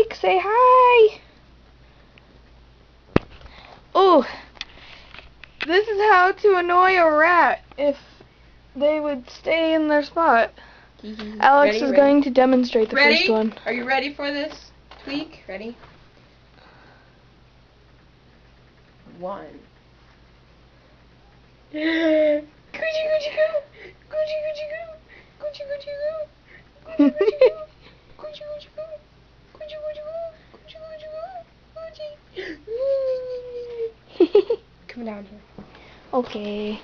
Mike, say hi. Oh, this is how to annoy a rat if they would stay in their spot. Alex is going to demonstrate the first one. Are you ready for this tweak? Ready? 1. Gucci Gucci Goo, Gucci Gucci Goo, Gucci Gucci Goo, Gucci Gucci Goo, Gucci Gucci Goo, Gucci Gucci Goo, Gucci Gucci Goo. Come down here. Okay.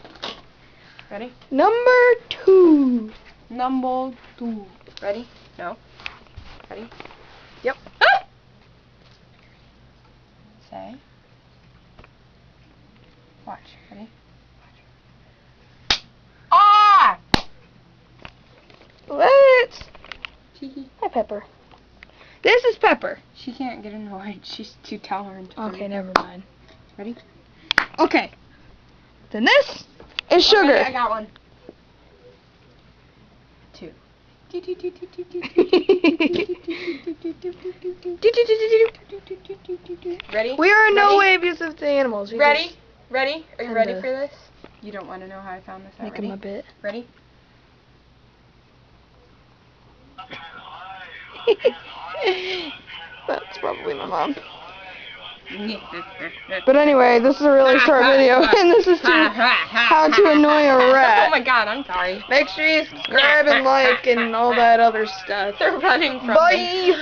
Ready? Number 2. Number 2. Ready? No. Ready? Yep. Ah! Say. Watch. Ready? Ah! What? Cheeky. Hi, Pepper. This is Pepper. She can't get annoyed. She's too tolerant. Okay, never mind. Ready? Okay. Then this is sugar. Okay, I got one. 2. Ready? We are in no way abusive to animals. Ready? Ready? Are you ready kinda for this? You don't want to know how I found this out. Make Ready? them a bit. Ready? That's probably my mom. But anyway, this is a really short video, and this is how to annoy a rat. Oh my god, I'm sorry. Make sure you subscribe and like and all that other stuff. They're running from me. Bye!